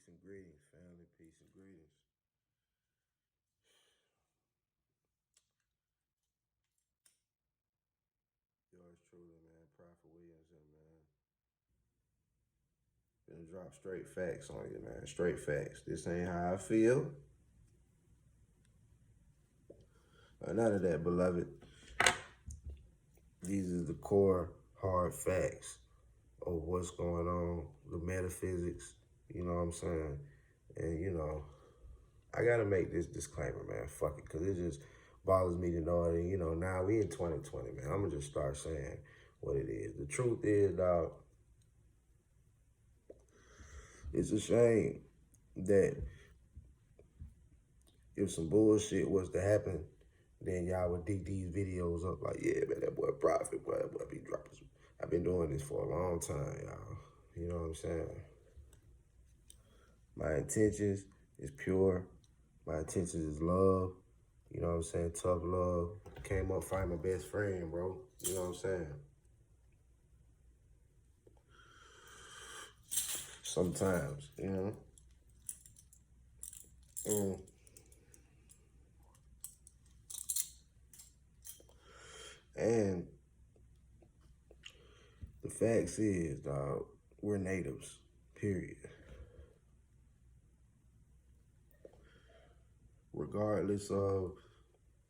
and greetings, family. Peace and greetings. Yours truly, man. Prophet Williams, man. Gonna drop straight facts on you, man. Straight facts. This ain't how I feel. None of that, beloved. These are the core hard facts of what's going on, the metaphysics, you know what I'm saying? And, I gotta make this disclaimer, man. Fuck it, because it just bothers me to know it. And, now we in 2020, man. I'm gonna just start saying what it is. The truth is, dog, it's a shame that if some bullshit was to happen, then y'all would dig these videos up like, yeah, man, that boy Prophet, boy, that boy be dropping. I've been doing this for a long time, y'all. You know what I'm saying? My intentions is pure. My intentions is love. You know what I'm saying? Tough love. Came up find my best friend, bro. You know what I'm saying? Sometimes, And the facts is, dog, we're natives, period. Regardless of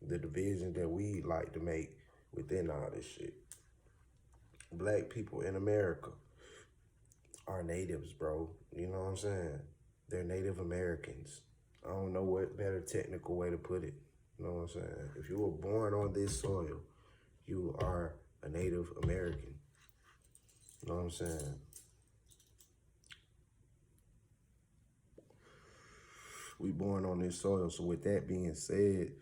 the division that we like to make within all this shit. Black people in America are natives, bro. You know what I'm saying? They're Native Americans. I don't know what better technical way to put it. You know what I'm saying? If you were born on this soil, you are a Native American. You know what I'm saying? We born on this soil. So with that being said,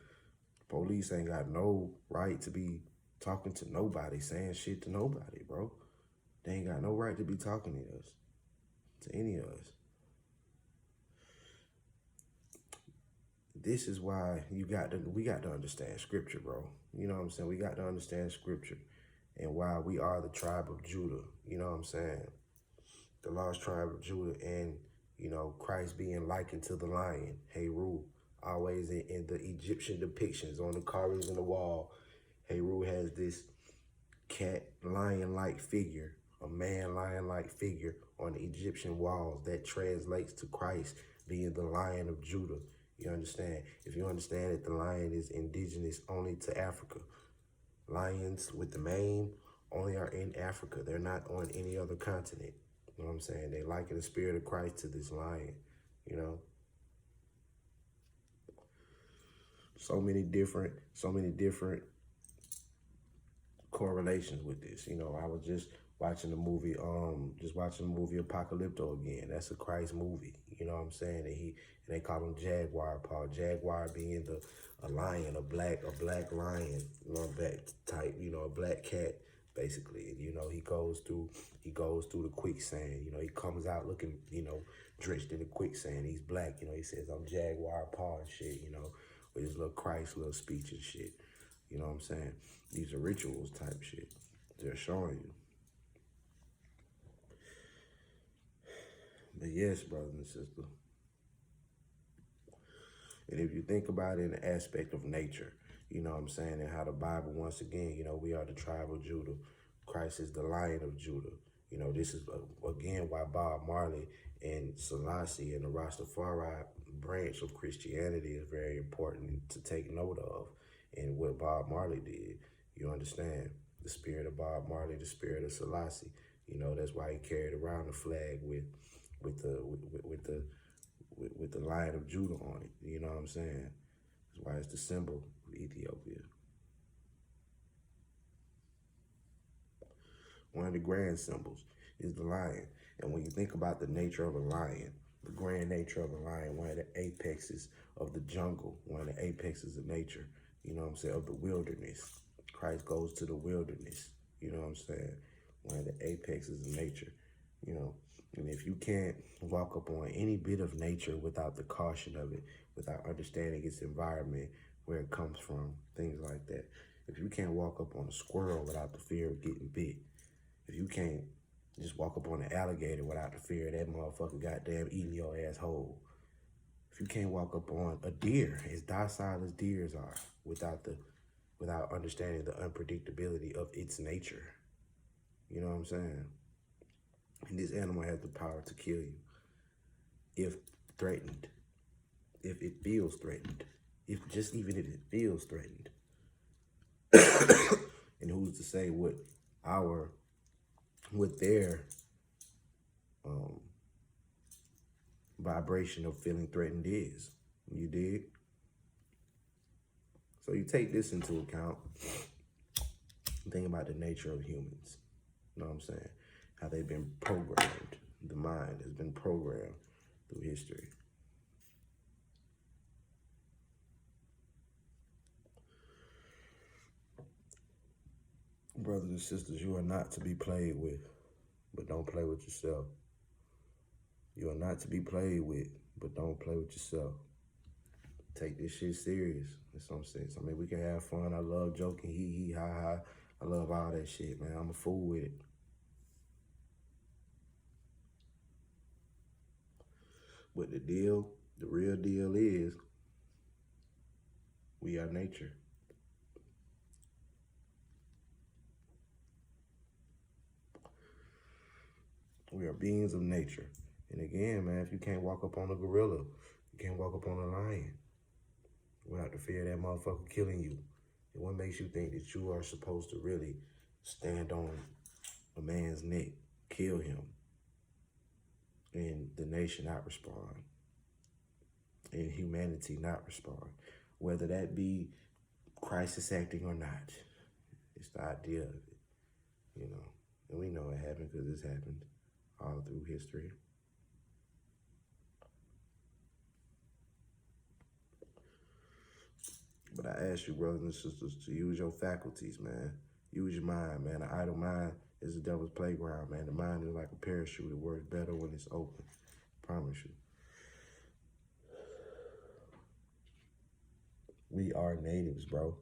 police ain't got no right to be talking to nobody, saying shit to nobody, bro. They ain't got no right to be talking to us, to any of us. This is why we got to understand scripture, bro. You know what I'm saying? We got to understand scripture and why we are the tribe of Judah. You know what I'm saying? The lost tribe of Judah, and Christ being likened to the lion, Heru, always in the Egyptian depictions on the carvings on the wall. Heru has this cat lion-like figure, a man lion-like figure on the Egyptian walls that translates to Christ being the Lion of Judah. You understand? If you understand that the lion is indigenous only to Africa, lions with the mane only are in Africa. They're not on any other continent. You know what I'm saying? They liken the spirit of Christ to this lion, So many different correlations with this. I was just watching the movie, Apocalypto again. That's a Christ movie. You know what I'm saying? And they call him Jaguar Paul. Jaguar being a lion, a black lion, black type, a black cat, basically. And, he goes through the quicksand. He comes out looking, drenched in the quicksand. He's black, he says, I'm Jaguar Paul and shit, with his little Christ little speech and shit. You know what I'm saying? These are rituals type shit. They're showing you. But yes, brothers and sisters. And if you think about it in the aspect of nature, you know what I'm saying, and how the Bible, once again, we are the tribe of Judah. Christ is the Lion of Judah. This is, again, why Bob Marley and Selassie and the Rastafari branch of Christianity is very important to take note of. And what Bob Marley did, you understand? The spirit of Bob Marley, the spirit of Selassie. That's why he carried around the flag with the Lion of Judah on it. You know what I'm saying? That's why it's the symbol of Ethiopia. One of the grand symbols is the lion. And when you think about the nature of a lion, the grand nature of a lion, one of the apexes of the jungle, one of the apexes of nature, you know what I'm saying, of the wilderness. Christ goes to the wilderness, you know what I'm saying? One of the apexes of nature, And if you can't walk up on any bit of nature without the caution of it, without understanding its environment, where it comes from, things like that. If you can't walk up on a squirrel without the fear of getting bit, if you can't Just walk up on an alligator without the fear of that motherfucker goddamn eating your ass whole. If you can't walk up on a deer, as docile as deers are, without understanding the unpredictability of its nature. You know what I'm saying? And this animal has the power to kill you if threatened, if it feels threatened, even if it feels threatened. And who's to say what their um, vibration of feeling threatened is? You dig? So you take this into account. Think about the nature of humans. You know what I'm saying? How they've been programmed. The mind has been programmed through history. Brothers and sisters, you are not to be played with, but don't play with yourself. You are not to be played with, but don't play with yourself. Take this shit serious in some sense. I mean, we can have fun. I love joking, hee, ha, ha. I love all that shit, man. I'm a fool with it. But the real deal is, we are nature. We are beings of nature. And again, man, if you can't walk up on a gorilla, you can't walk up on a lion without the fear of that motherfucker killing you. And what makes you think that you are supposed to really stand on a man's neck, kill him, and the nation not respond, and humanity not respond, whether that be crisis acting or not? It's the idea of it, you know. And we know it happened because it's happened all through history. But I ask you, brothers and sisters, to use your faculties, man. Use your mind, man. An idle mind is the devil's playground, man. The mind is like a parachute. It works better when it's open. I promise you. We are natives, bro.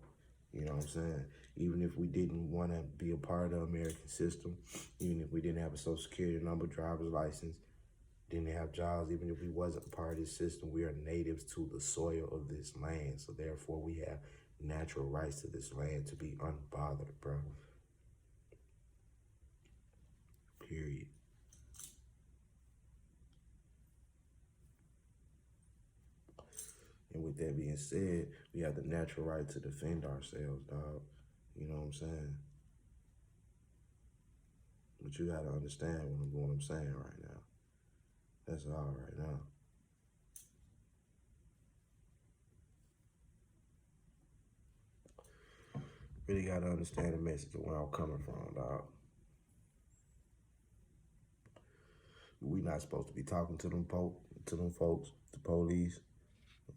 You know what I'm saying? Even if we didn't want to be a part of the American system, even if we didn't have a social security number, driver's license, didn't have jobs, even if we wasn't a part of this system, we are natives to the soil of this land. So therefore, we have natural rights to this land to be unbothered, bro. Period. And with that being said, we have the natural right to defend ourselves, dog. You know what I'm saying? But you gotta understand what I'm saying right now. That's all right now. Really gotta understand the message of where I'm coming from, dog. We not supposed to be talking to them folks, the police.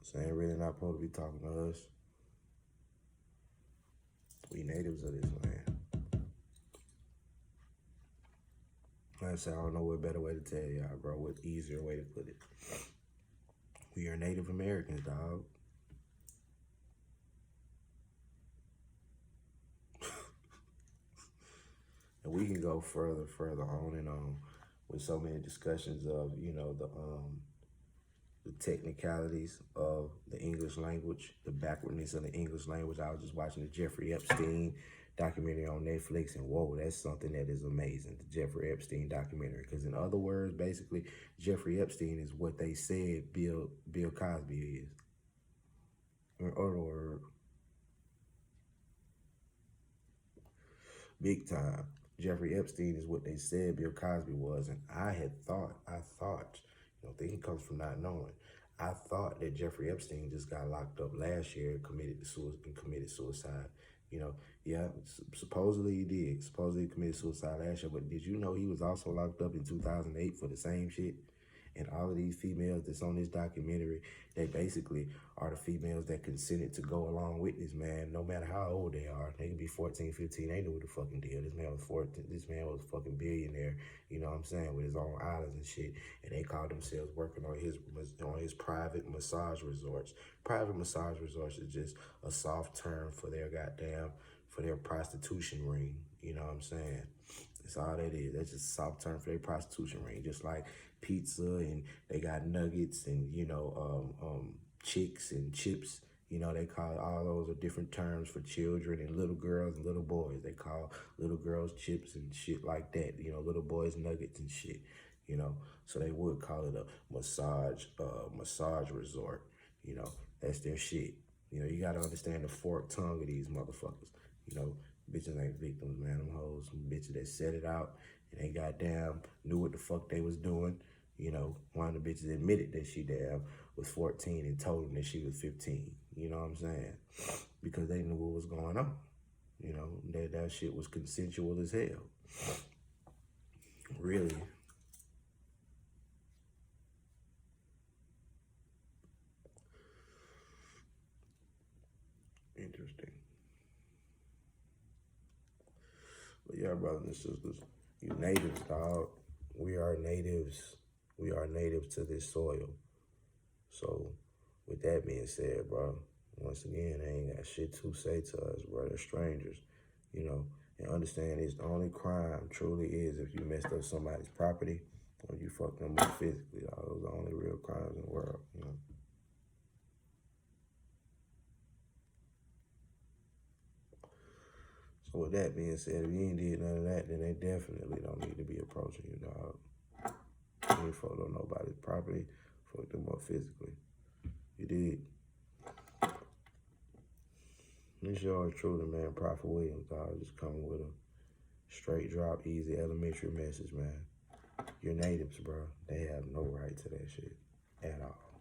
Saying really not supposed to be talking to us. We natives of this land. Like I said, I don't know what better way to tell y'all, bro. What easier way to put it. We are Native Americans, dog. And we can go further on and on with so many discussions of, you know, the technicalities of the English language, the backwardness of the English language. I was just watching the Jeffrey Epstein documentary on Netflix, and whoa, that's something that is amazing, the Jeffrey Epstein documentary. Because in other words, basically, Jeffrey Epstein is what they said Bill Cosby is. In other words, big time. Jeffrey Epstein is what they said Bill Cosby was, and I thought, you know, thinking comes from not knowing. I thought that Jeffrey Epstein just got locked up last year and committed suicide. You know, yeah, supposedly he did. Supposedly he committed suicide last year, but did you know he was also locked up in 2008 for the same shit? And all of these females that's on this documentary, they basically are the females that consented to go along with this man, no matter how old they are. They can be 14, 15. They knew what the fucking deal. This man was 14. This man was a fucking billionaire, you know what I'm saying, with his own islands and shit. And they called themselves working on his private massage resorts. Private massage resorts is just a soft term for their prostitution ring, you know what I'm saying? That's all that is. That's just a soft term for their prostitution ring. Just like pizza, and they got nuggets, and chicks and chips. You know, they call all those are different terms for children and little girls and little boys. They call little girls chips and shit like that. You know, little boys nuggets and shit. You know, so they would call it a massage resort. You know, that's their shit. You know, you gotta understand the forked tongue of these motherfuckers. You know, bitches ain't victims, man. Them hoes, some bitches that set it out and they goddamn knew what the fuck they was doing. You know, one of the bitches admitted that she damn was 14 and told them that she was 15. You know what I'm saying? Because they knew what was going on. You know, that shit was consensual as hell. Really. Interesting. But yeah, brothers and sisters, you natives, dog. We are natives. We are natives to this soil. So, with that being said, bro, once again, I ain't got shit to say to us, bro. They're strangers, you know. And understand it's the only crime truly is if you messed up somebody's property or you fucked them up physically. Dog. Those are the only real crimes in the world, you know. So with that being said, if you ain't did none of that, then they definitely don't need to be approaching you, dog. You ain't fucked up nobody's property, fucked them up physically. You did. This yours truly, man, Prophet Williams, dog. Just coming with a straight drop, easy, elementary message, man. You're natives, bro. They have no right to that shit at all.